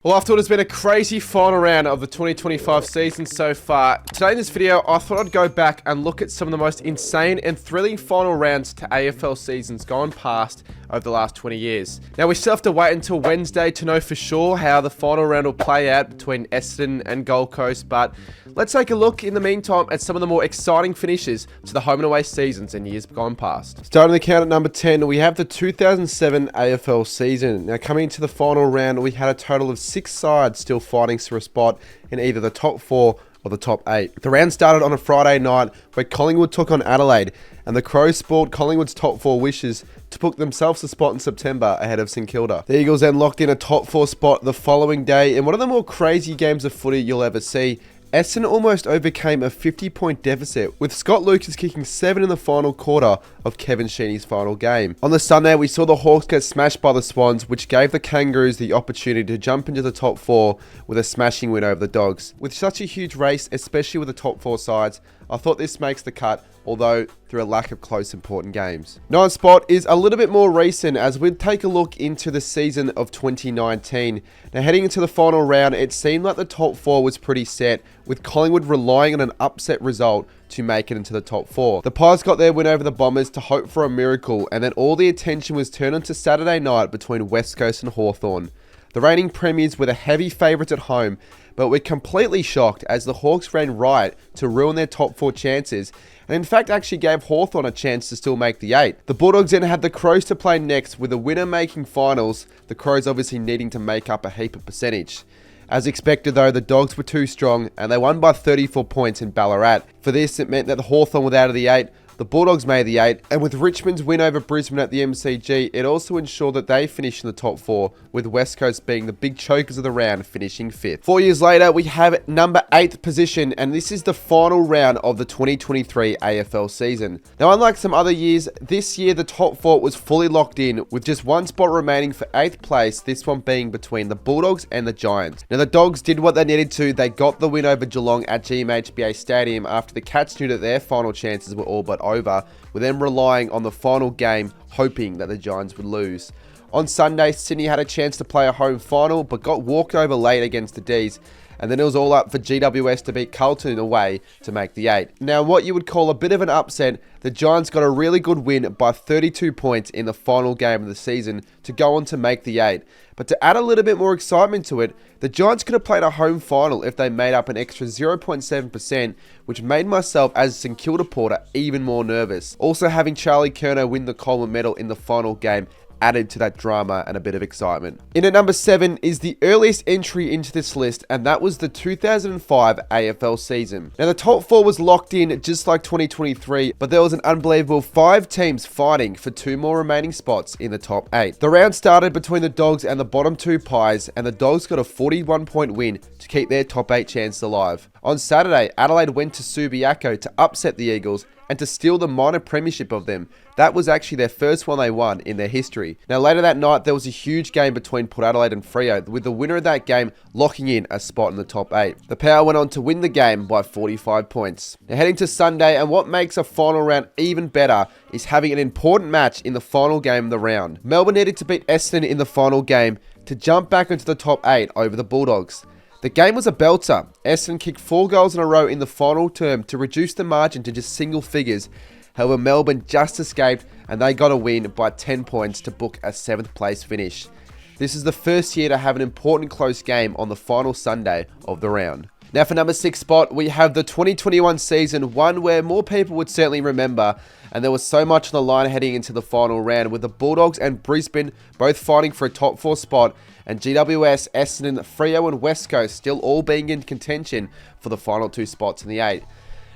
Well, after what has been a crazy final round of the 2025 season so far, today in this video, I thought I'd go back and look at some of the most insane and thrilling final rounds to AFL seasons gone past over the last 20 years. Now, we still have to wait until Wednesday to know for sure how the final round will play out between Essendon and Gold Coast, but let's take a look in the meantime at some of the more exciting finishes to the home and away seasons in years gone past. Starting the count at number 10, we have the 2007 AFL season. Now, coming into the final round, we had a total of 6 sides still fighting for a spot in either the top 4 or the top 8. The round started on a Friday night where Collingwood took on Adelaide, and the Crows spoiled Collingwood's top 4 wishes to book themselves a spot in September ahead of St Kilda. The Eagles then locked in a top 4 spot the following day in one of the more crazy games of footy you'll ever see. Essendon almost overcame a 50-point deficit, with Scott Lucas kicking 7 in the final quarter of Kevin Sheeny's final game. On the Sunday, we saw the Hawks get smashed by the Swans, which gave the Kangaroos the opportunity to jump into the top 4 with a smashing win over the Dogs. With such a huge race, especially with the top 4 sides, I thought this makes the cut, although through a lack of close important games. 9th spot is a little bit more recent as we take a look into the season of 2019. Now, heading into the final round, it seemed like the top 4 was pretty set, with Collingwood relying on an upset result to make it into the top 4. The Pies got their win over the Bombers to hope for a miracle, and then all the attention was turned onto Saturday night between West Coast and Hawthorn. The reigning premiers were the heavy favourites at home, but were completely shocked as the Hawks ran riot to ruin their top 4 chances, and in fact actually gave Hawthorn a chance to still make the 8. The Bulldogs then had the Crows to play next, with the winner making finals, the Crows obviously needing to make up a heap of percentage. As expected though, the Dogs were too strong, and they won by 34 points in Ballarat. For this, it meant that the Hawthorn were out of the 8, the Bulldogs made the 8, and with Richmond's win over Brisbane at the MCG, it also ensured that they finished in the top 4, with West Coast being the big chokers of the round, finishing 5th. 4 years later, we have number 8th position, and this is the final round of the 2023 AFL season. Now, unlike some other years, this year the top 4 was fully locked in, with just one spot remaining for 8th place, this one being between the Bulldogs and the Giants. Now, the Dogs did what they needed to. They got the win over Geelong at GMHBA Stadium after the Cats knew that their final chances were all but over, with them relying on the final game, hoping that the Giants would lose. On Sunday, Sydney had a chance to play a home final, but got walked over late against the D's, and then it was all up for GWS to beat Carlton away to make the 8. Now, what you would call a bit of an upset, the Giants got a really good win by 32 points in the final game of the season to go on to make the 8. But to add a little bit more excitement to it, the Giants could have played a home final if they made up an extra 0.7%, which made myself as a St Kilda porter even more nervous. Also, having Charlie Curnow win the Coleman medal in the final game added to that drama and a bit of excitement. In at number 7 is the earliest entry into this list, and that was the 2005 AFL season. Now, the top 4 was locked in just like 2023, but there was an unbelievable 5 teams fighting for 2 more remaining spots in the top 8. The round started between the Dogs and the bottom 2 Pies, and the Dogs got a 41-point win to keep their top 8 chance alive. On Saturday, Adelaide went to Subiaco to upset the Eagles and to steal the minor premiership of them. That was actually their first one they won in their history. Now, later that night, there was a huge game between Port Adelaide and Freo, with the winner of that game locking in a spot in the top 8. The Power went on to win the game by 45 points. Now, heading to Sunday, and what makes a final round even better is having an important match in the final game of the round. Melbourne needed to beat Essendon in the final game to jump back into the top 8 over the Bulldogs. The game was a belter. Essendon kicked 4 goals in a row in the final term to reduce the margin to just single figures. However, Melbourne just escaped, and they got a win by 10 points to book a 7th place finish. This is the first year to have an important close game on the final Sunday of the round. Now, for number 6 spot, we have the 2021 season, one where more people would certainly remember, and there was so much on the line heading into the final round, with the Bulldogs and Brisbane both fighting for a top 4 spot, and GWS, Essendon, Freo and West Coast still all being in contention for the final 2 spots in the 8.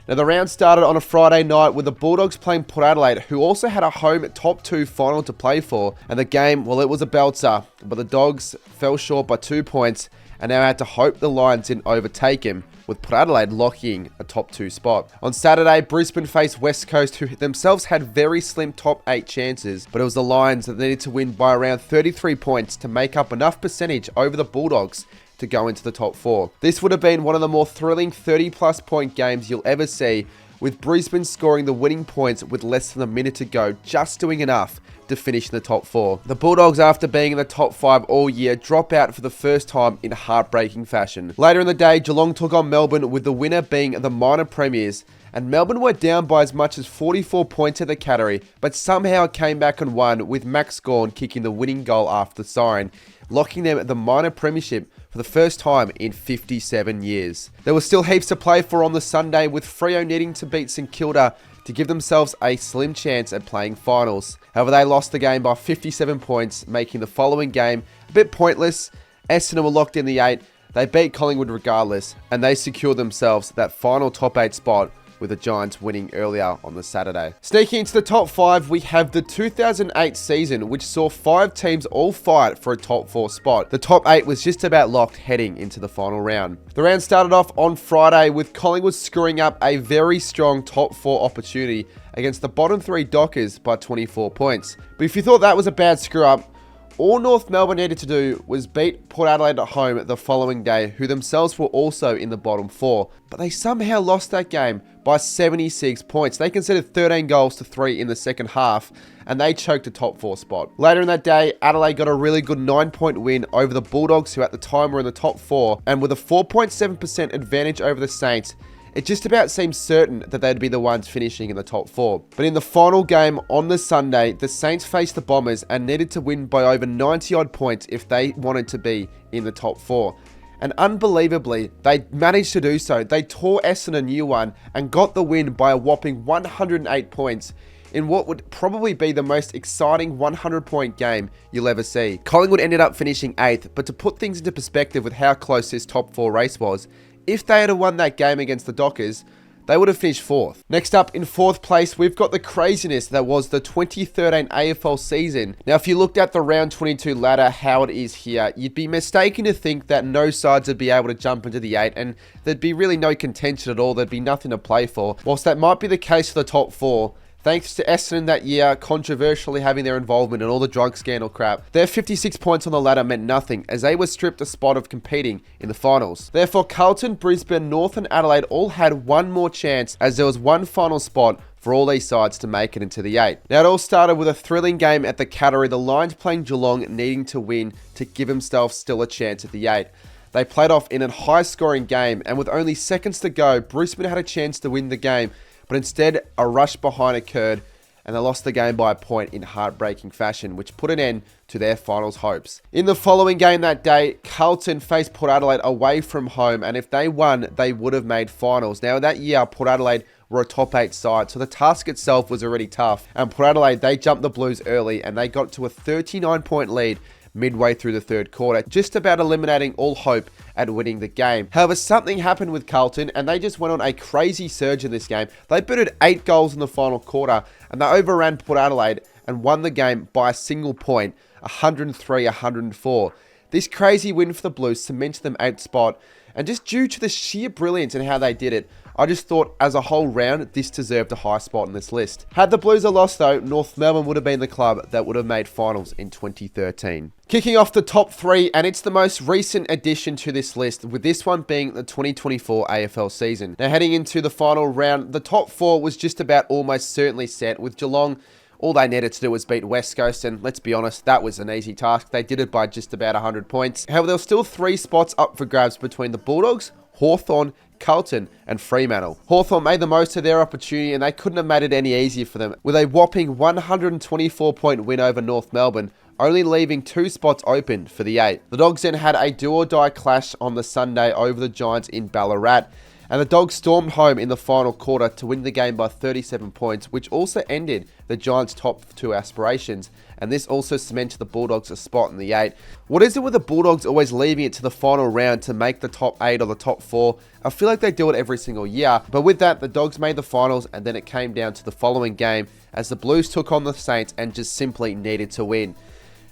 Now, the round started on a Friday night with the Bulldogs playing Port Adelaide, who also had a home top 2 final to play for, and the game, well, it was a belter, but the Dogs fell short by 2 points and now had to hope the Lions didn't overtake him, with Port Adelaide locking a top 2 spot. On Saturday, Brisbane faced West Coast, who themselves had very slim top 8 chances, but it was the Lions that needed to win by around 33 points to make up enough percentage over the Bulldogs to go into the top 4. This would have been one of the more thrilling 30+ point games you'll ever see, with Brisbane scoring the winning points with less than a minute to go, just doing enough to finish in the top 4. The Bulldogs, after being in the top 5 all year, drop out for the first time in heartbreaking fashion. Later in the day, Geelong took on Melbourne, with the winner being the minor premiers, and Melbourne were down by as much as 44 points at the Cattery, but somehow came back and won, with Max Gawn kicking the winning goal after the siren, locking them at the minor premiership for the first time in 57 years. There was still heaps to play for on the Sunday, with Freo needing to beat St Kilda to give themselves a slim chance at playing finals. However, they lost the game by 57 points, making the following game a bit pointless. Essendon were locked in the 8. They beat Collingwood regardless, and they secured themselves that final top 8 spot, with the Giants winning earlier on the Saturday. Sneaking into the top 5, we have the 2008 season, which saw 5 teams all fight for a top 4 spot. The top 8 was just about locked heading into the final round. The round started off on Friday with Collingwood screwing up a very strong top 4 opportunity against the bottom 3 Dockers by 24 points. But if you thought that was a bad screw up, all North Melbourne needed to do was beat Port Adelaide at home the following day, who themselves were also in the bottom 4. But they somehow lost that game by 76 points. They conceded 13 goals to 3 in the second half, and they choked a top 4 spot. Later in that day, Adelaide got a really good 9-point win over the Bulldogs, who at the time were in the top 4, and with a 4.7% advantage over the Saints, it just about seemed certain that they'd be the ones finishing in the top 4. But in the final game on the Sunday, the Saints faced the Bombers and needed to win by over 90 odd points if they wanted to be in the top 4. And unbelievably, they managed to do so. They tore Essendon a new one and got the win by a whopping 108 points in what would probably be the most exciting 100-point game you'll ever see. Collingwood ended up finishing 8th, but to put things into perspective with how close this top 4 race was, if they had won that game against the Dockers, they would have finished 4th. Next up in 4th place, we've got the craziness that was the 2013 AFL season. Now, if you looked at the round 22 ladder, how it is here, you'd be mistaken to think that no sides would be able to jump into the 8, and there'd be really no contention at all. There'd be nothing to play for. Whilst that might be the case for the top 4, thanks to Essendon that year controversially having their involvement in all the drug scandal crap, their 56 points on the ladder meant nothing, as they were stripped a spot of competing in the finals. Therefore, Carlton, Brisbane, North and Adelaide all had one more chance, as there was one final spot for all these sides to make it into the 8. Now, it all started with a thrilling game at the Cattery, the Lions playing Geelong needing to win to give themselves still a chance at the 8. They played off in a high-scoring game, and with only seconds to go, Brisbane had a chance to win the game, but instead, a rush behind occurred, and they lost the game by a point in heartbreaking fashion, which put an end to their finals hopes. In the following game that day, Carlton faced Port Adelaide away from home, and if they won, they would have made finals. Now, that year, Port Adelaide were a top 8 side, so the task itself was already tough, and Port Adelaide, they jumped the Blues early, and they got to a 39-point lead midway through the third quarter, just about eliminating all hope at winning the game. However, something happened with Carlton, and they just went on a crazy surge in this game. They booted 8 goals in the final quarter, and they overran Port Adelaide and won the game by a single point, 103-104. This crazy win for the Blues cemented them 8th spot, and just due to the sheer brilliance in how they did it, I just thought as a whole round, this deserved a high spot in this list. Had the Blues lost though, North Melbourne would have been the club that would have made finals in 2013. Kicking off the top 3, and it's the most recent addition to this list, with this one being the 2024 AFL season. Now, heading into the final round, the top 4 was just about almost certainly set, with Geelong, all they needed to do was beat West Coast, and let's be honest, that was an easy task. They did it by just about 100 points. However, there were still 3 spots up for grabs between the Bulldogs, Hawthorn, Carlton and Fremantle. Hawthorn made the most of their opportunity, and they couldn't have made it any easier for them, with a whopping 124-point win over North Melbourne, only leaving 2 spots open for the 8. The Dogs then had a do-or-die clash on the Sunday over the Giants in Ballarat, and the Dogs stormed home in the final quarter to win the game by 37 points, which also ended the Giants' top 2 aspirations, and this also cemented the Bulldogs a spot in the 8. What is it with the Bulldogs always leaving it to the final round to make the top 8 or the top 4? I feel like they do it every single year, but with that, the Dogs made the finals, and then it came down to the following game as the Blues took on the Saints and just simply needed to win.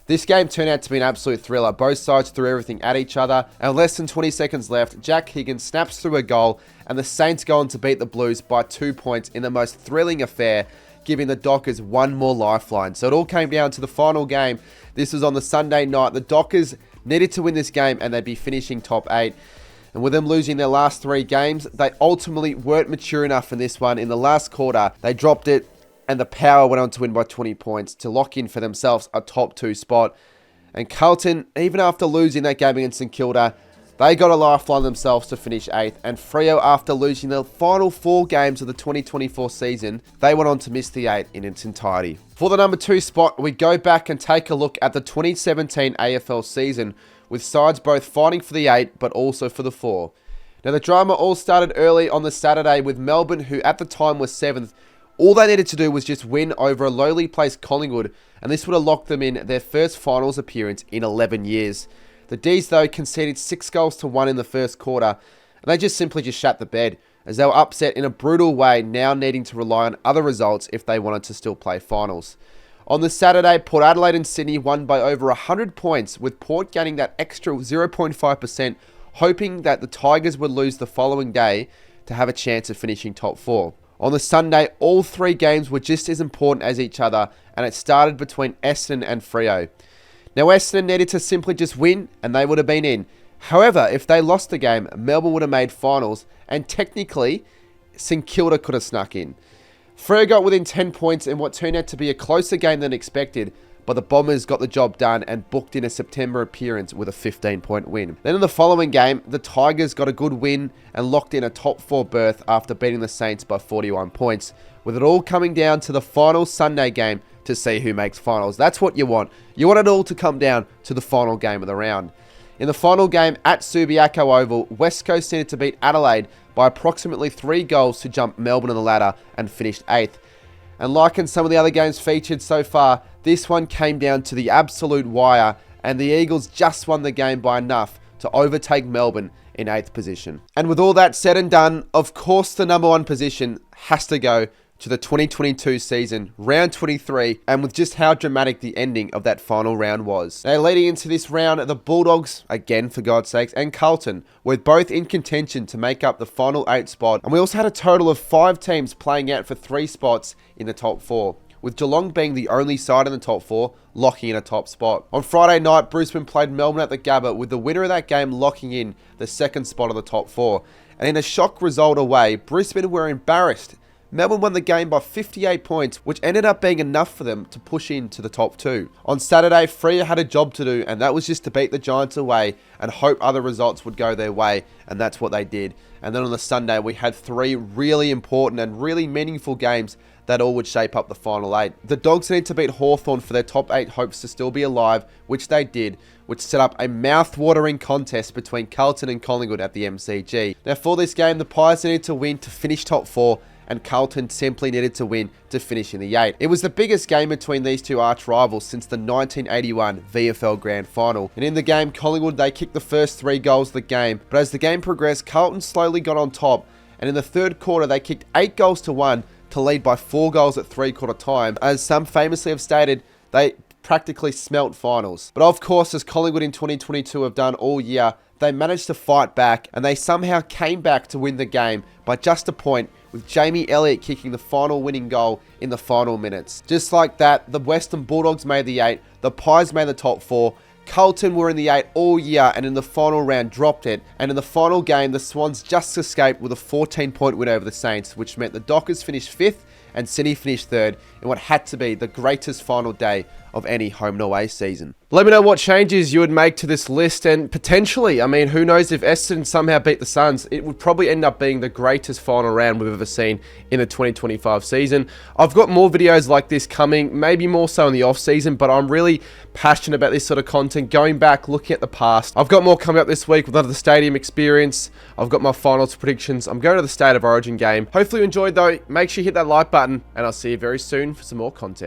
This game turned out to be an absolute thriller. Both sides threw everything at each other, and less than 20 seconds left, Jack Higgins snaps through a goal, and the Saints go on to beat the Blues by 2 points in the most thrilling affair, giving the Dockers one more lifeline. So it all came down to the final game. This was on the Sunday night. The Dockers needed to win this game, and they'd be finishing top 8. And with them losing their last 3 games, they ultimately weren't mature enough in this one. In the last quarter, they dropped it, and the Power went on to win by 20 points to lock in for themselves a top 2 spot. And Carlton, even after losing that game against St Kilda, they got a lifeline themselves to finish 8th. And Freo, after losing the final 4 games of the 2024 season, they went on to miss the 8 in its entirety. For the number 2 spot, we go back and take a look at the 2017 AFL season, with sides both fighting for the 8 but also for the 4. Now, the drama all started early on the Saturday with Melbourne, who at the time was 7th. All they needed to do was just win over a lowly placed Collingwood, and this would have locked them in their first finals appearance in 11 years. The D's, though, conceded 6 goals to 1 in the first quarter, and they just simply shat the bed, as they were upset in a brutal way, now needing to rely on other results if they wanted to still play finals. On the Saturday, Port Adelaide and Sydney won by over 100 points, with Port gaining that extra 0.5%, hoping that the Tigers would lose the following day to have a chance of finishing top 4. On the Sunday, all 3 games were just as important as each other, and it started between Essendon and Freo. Now, Essendon needed to simply just win, and they would have been in. However, if they lost the game, Melbourne would have made finals, and technically, St Kilda could have snuck in. Freo got within 10 points in what turned out to be a closer game than expected, but the Bombers got the job done and booked in a September appearance with a 15-point win. Then in the following game, the Tigers got a good win and locked in a top 4 berth after beating the Saints by 41 points, with it all coming down to the final Sunday game to see who makes finals. That's what you want. You want it all to come down to the final game of the round. In the final game at Subiaco Oval, West Coast needed to beat Adelaide by approximately 3 goals to jump Melbourne on the ladder and finished 8th. And like in some of the other games featured so far, this one came down to the absolute wire, and the Eagles just won the game by enough to overtake Melbourne in 8th position. And with all that said and done, of course the number 1 position has to go to the 2022 season, round 23, and with just how dramatic the ending of that final round was. Now, leading into this round, the Bulldogs, again for God's sakes, and Carlton were both in contention to make up the final 8 spot, and we also had a total of 5 teams playing out for 3 spots in the top 4, with Geelong being the only side in the top 4, locking in a top spot. On Friday night, Brisbane played Melbourne at the Gabba, with the winner of that game locking in the 2nd spot of the top 4. And in a shock result away, Brisbane were embarrassed. Melbourne won the game by 58 points, which ended up being enough for them to push into the top 2. On Saturday, Freo had a job to do, and that was just to beat the Giants away and hope other results would go their way, and that's what they did. And then on the Sunday, we had 3 really important and really meaningful games that all would shape up the final 8. The Dogs need to beat Hawthorn for their top 8 hopes to still be alive, which they did, which set up a mouth-watering contest between Carlton and Collingwood at the MCG. Now, for this game, the Pies needed to win to finish top 4, and Carlton simply needed to win to finish in the 8. It was the biggest game between these two arch rivals since the 1981 VFL Grand Final. And in the game, Collingwood, they kicked the first 3 goals of the game, but as the game progressed, Carlton slowly got on top, and in the 3rd quarter, they kicked 8 goals to 1 to lead by 4 goals at 3-quarter time. As some famously have stated, they practically smelt finals. But of course, as Collingwood in 2022 have done all year, they managed to fight back, and they somehow came back to win the game by just a point, with Jamie Elliott kicking the final winning goal in the final minutes. Just like that, the Western Bulldogs made the 8, the Pies made the top 4, Carlton were in the 8 all year and in the final round dropped it, and in the final game, the Swans just escaped with a 14-point win over the Saints, which meant the Dockers finished 5th and Sydney finished 3rd in what had to be the greatest final day of any home and away season. Let me know what changes you would make to this list, and potentially, I mean, who knows, if Essendon somehow beat the Suns, it would probably end up being the greatest final round we've ever seen in the 2025 season. I've got more videos like this coming, maybe more so in the off season, but I'm really passionate about this sort of content, going back, looking at the past. I've got more coming up this week with the stadium experience. I've got my finals predictions. I'm going to the State of Origin game. Hopefully you enjoyed though. Make sure you hit that like button, and I'll see you very soon for some more content.